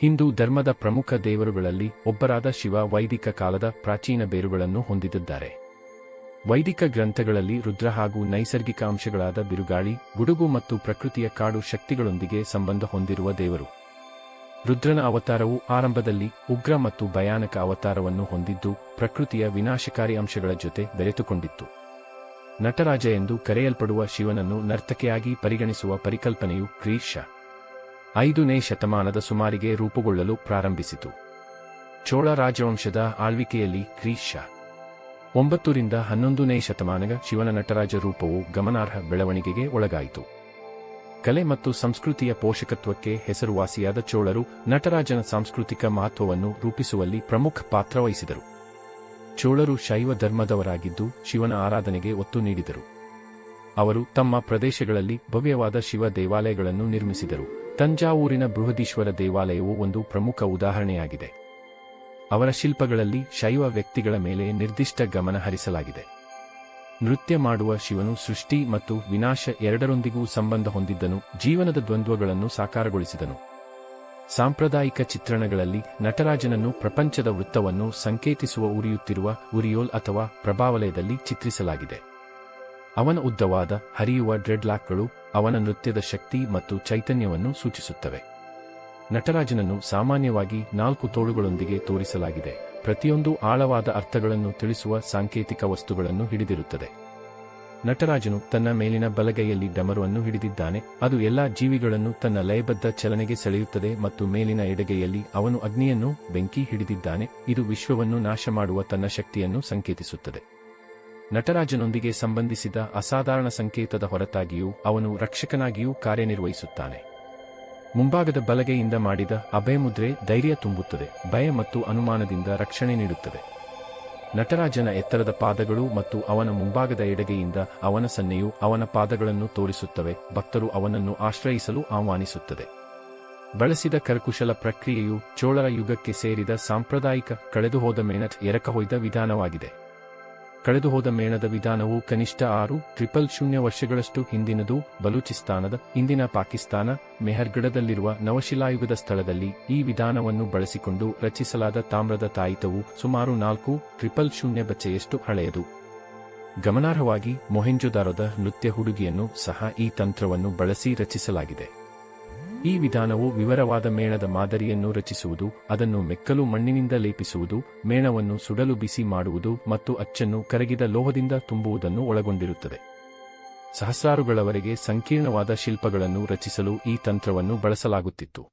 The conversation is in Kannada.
ಹಿಂದೂ ಧರ್ಮದ ಪ್ರಮುಖ ದೇವರುಗಳಲ್ಲಿ ಒಬ್ಬರಾದ ಶಿವ ವೈದಿಕ ಕಾಲದ ಪ್ರಾಚೀನ ಬೇರುಗಳನ್ನು ಹೊಂದಿದ್ದಾರೆ. ವೈದಿಕ ಗ್ರಂಥಗಳಲ್ಲಿ ರುದ್ರ ಹಾಗೂ ನೈಸರ್ಗಿಕ ಅಂಶಗಳಾದ ಬಿರುಗಾಳಿ, ಗುಡುಗು ಮತ್ತು ಪ್ರಕೃತಿಯ ಕಾಡು ಶಕ್ತಿಗಳೊಂದಿಗೆ ಸಂಬಂಧ ಹೊಂದಿರುವ ದೇವರು. ರುದ್ರನ ಅವತಾರವು ಆರಂಭದಲ್ಲಿ ಉಗ್ರ ಮತ್ತು ಭಯಾನಕ ಅವತಾರವನ್ನು ಹೊಂದಿದ್ದು, ಪ್ರಕೃತಿಯ ವಿನಾಶಕಾರಿ ಅಂಶಗಳ ಜೊತೆ ಬೆರೆತುಕೊಂಡಿತ್ತು. ನಟರಾಜ ಎಂದು ಕರೆಯಲ್ಪಡುವ ಶಿವನನ್ನು ನರ್ತಕಿಯಾಗಿ ಪರಿಗಣಿಸುವ ಪರಿಕಲ್ಪನೆಯು ಕ್ರಿ.ಶ. 5ನೇ ಶತಮಾನದ ಸುಮಾರಿಗೆ ರೂಪುಗೊಳ್ಳಲು ಪ್ರಾರಂಭಿಸಿತು. ಚೋಳ ರಾಜವಂಶದ ಆಳ್ವಿಕೆಯಲ್ಲಿ ಕ್ರಿ.ಶ. 9ರಿಂದ 11ನೇ ಶತಮಾನಗ ಶಿವನ ನಟರಾಜ ರೂಪವು ಗಮನಾರ್ಹ ಬೆಳವಣಿಗೆಗೆ ಒಳಗಾಯಿತು. ಕಲೆ ಮತ್ತು ಸಂಸ್ಕೃತಿಯ ಪೋಷಕತ್ವಕ್ಕೆ ಹೆಸರುವಾಸಿಯಾದ ಚೋಳರು ನಟರಾಜನ ಸಾಂಸ್ಕೃತಿಕ ಮಹತ್ವವನ್ನು ರೂಪಿಸುವಲ್ಲಿ ಪ್ರಮುಖ ಪಾತ್ರ ವಹಿಸಿದರು. ಚೋಳರು ಶೈವ ಧರ್ಮದವರಾಗಿದ್ದು ಶಿವನ ಆರಾಧನೆಗೆ ಒತ್ತು ನೀಡಿದರು. ಅವರು ತಮ್ಮ ಪ್ರದೇಶಗಳಲ್ಲಿ ಭವ್ಯವಾದ ಶಿವ ದೇವಾಲಯಗಳನ್ನು ನಿರ್ಮಿಸಿದರು. ತಂಜಾವೂರಿನ ಬೃಹದೀಶ್ವರ ದೇವಾಲಯವು ಒಂದು ಪ್ರಮುಖ ಉದಾಹರಣೆಯಾಗಿದೆ. ಅವರ ಶಿಲ್ಪಗಳಲ್ಲಿ ಶೈವ ವ್ಯಕ್ತಿಗಳ ಮೇಲೆ ನಿರ್ದಿಷ್ಟ ಗಮನ ಹರಿಸಲಾಗಿದೆ. ನೃತ್ಯ ಮಾಡುವ ಶಿವನು ಸೃಷ್ಟಿ ಮತ್ತು ವಿನಾಶ ಎರಡರೊಂದಿಗೂ ಸಂಬಂಧ ಹೊಂದಿದ್ದನು, ಜೀವನದ ದ್ವಂದ್ವಗಳನ್ನು ಸಾಕಾರಗೊಳಿಸಿದನು. ಸಾಂಪ್ರದಾಯಿಕ ಚಿತ್ರಣಗಳಲ್ಲಿ ನಟರಾಜನನ್ನು ಪ್ರಪಂಚದ ವೃತ್ತವನ್ನು ಸಂಕೇತಿಸುವ ಉರಿಯುತ್ತಿರುವ ಉರಿಯೋಲ್ ಅಥವಾ ಪ್ರಭಾವಲಯದಲ್ಲಿ ಚಿತ್ರಿಸಲಾಗಿದೆ. ಅವನ ಉದ್ದವಾದ ಹರಿಯುವ ಡ್ರೆಡ್ಲಾಕ್ಗಳು ಅವನ ನೃತ್ಯದ ಶಕ್ತಿ ಮತ್ತು ಚೈತನ್ಯವನ್ನು ಸೂಚಿಸುತ್ತವೆ. ನಟರಾಜನನ್ನು ಸಾಮಾನ್ಯವಾಗಿ 4 ತೋಳುಗಳೊಂದಿಗೆ ತೋರಿಸಲಾಗಿದೆ, ಪ್ರತಿಯೊಂದು ಆಳವಾದ ಅರ್ಥಗಳನ್ನು ತಿಳಿಸುವ ಸಾಂಕೇತಿಕ ವಸ್ತುಗಳನ್ನು ಹಿಡಿದಿರುತ್ತದೆ. ನಟರಾಜನು ತನ್ನ ಮೇಲಿನ ಬಲಗೈಯಲ್ಲಿ ಡಮರುವನ್ನು ಹಿಡಿದಿದ್ದಾನೆ, ಅದು ಎಲ್ಲಾ ಜೀವಿಗಳನ್ನು ತನ್ನ ಲಯಬದ್ಧ ಚಲನೆಗೆ ಸೆಳೆಯುತ್ತದೆ, ಮತ್ತು ಮೇಲಿನ ಎಡಗೈಯಲ್ಲಿ ಅವನು ಅಗ್ನಿಯನ್ನು ಬೆಂಕಿ ಹಿಡಿದಿದ್ದಾನೆ, ಇದು ವಿಶ್ವವನ್ನು ನಾಶಮಾಡುವ ತನ್ನ ಶಕ್ತಿಯನ್ನು ಸಂಕೇತಿಸುತ್ತದೆ. ನಟರಾಜನೊಂದಿಗೆ ಸಂಬಂಧಿಸಿದ ಅಸಾಧಾರಣ ಸಂಕೇತದ ಹೊರತಾಗಿಯೂ ಅವನು ರಕ್ಷಕನಾಗಿಯೂ ಕಾರ್ಯನಿರ್ವಹಿಸುತ್ತಾನೆ. ಮುಂಭಾಗದ ಬಲಗೈಯಿಂದ ಮಾಡಿದ ಅಭಯಮುದ್ರೆ ಧೈರ್ಯ ತುಂಬುತ್ತದೆ, ಭಯ ಮತ್ತು ಅನುಮಾನದಿಂದ ರಕ್ಷಣೆ ನೀಡುತ್ತದೆ. ನಟರಾಜನ ಎತ್ತರದ ಪಾದಗಳು ಮತ್ತು ಅವನ ಮುಂಭಾಗದ ಎಡಗೈಯಿಂದ ಅವನ ಸನ್ನೆಯು ಅವನ ಪಾದಗಳನ್ನು ತೋರಿಸುತ್ತವೆ, ಭಕ್ತರು ಅವನನ್ನು ಆಶ್ರಯಿಸಲು ಆಹ್ವಾನಿಸುತ್ತದೆ. ಬಳಸಿದ ಕರಕುಶಲ ಪ್ರಕ್ರಿಯೆಯು ಚೋಳರ ಯುಗಕ್ಕೆ ಸೇರಿದ ಸಾಂಪ್ರದಾಯಿಕ ಕಳೆದುಹೋದ ಮೇಣದ ಎರಕಹೊಯ್ದ ವಿಧಾನವಾಗಿದೆ. ಕಳೆದುಹೋದ ಮೇಣದ ವಿಧಾನವು ಕನಿಷ್ಠ 6,000 ವರ್ಷಗಳಷ್ಟು ಹಿಂದಿನದು. ಬಲೂಚಿಸ್ತಾನದ ಇಂದಿನ ಪಾಕಿಸ್ತಾನ ಮೆಹರ್ಗಢದಲ್ಲಿರುವ ನವಶಿಲಾಯುಗದ ಸ್ಥಳದಲ್ಲಿ ಈ ವಿಧಾನವನ್ನು ಬಳಸಿಕೊಂಡು ರಚಿಸಲಾದ ತಾಮ್ರದ ತಾಯಿತವು ಸುಮಾರು 4,000 ಬಚ್ಚೆಯಷ್ಟು ಹಳೆಯದು. ಗಮನಾರ್ಹವಾಗಿ ಮೊಹೆಂಜೊದಾರೊದ ನೃತ್ಯ ಹುಡುಗಿಯನ್ನು ಸಹ ಈ ತಂತ್ರವನ್ನು ಬಳಸಿ ರಚಿಸಲಾಗಿದೆ. ಈ ವಿಧಾನವು ವಿವರವಾದ ಮೇಣದ ಮಾದರಿಯನ್ನು ರಚಿಸುವುದು, ಅದನ್ನು ಮೆಕ್ಕಲು ಮಣ್ಣಿನಿಂದ ಲೇಪಿಸುವುದು, ಮೇಣವನ್ನು ಸುಡಲು ಬಿಸಿ ಮಾಡುವುದು ಮತ್ತು ಅಚ್ಚನ್ನು ಕರಗಿದ ಲೋಹದಿಂದ ತುಂಬುವುದನ್ನು ಒಳಗೊಂಡಿರುತ್ತದೆ. ಸಹಸ್ರಾರುಗಳವರೆಗೆ ಸಂಕೀರ್ಣವಾದ ಶಿಲ್ಪಗಳನ್ನು ರಚಿಸಲು ಈ ತಂತ್ರವನ್ನು ಬಳಸಲಾಗುತ್ತಿತ್ತು.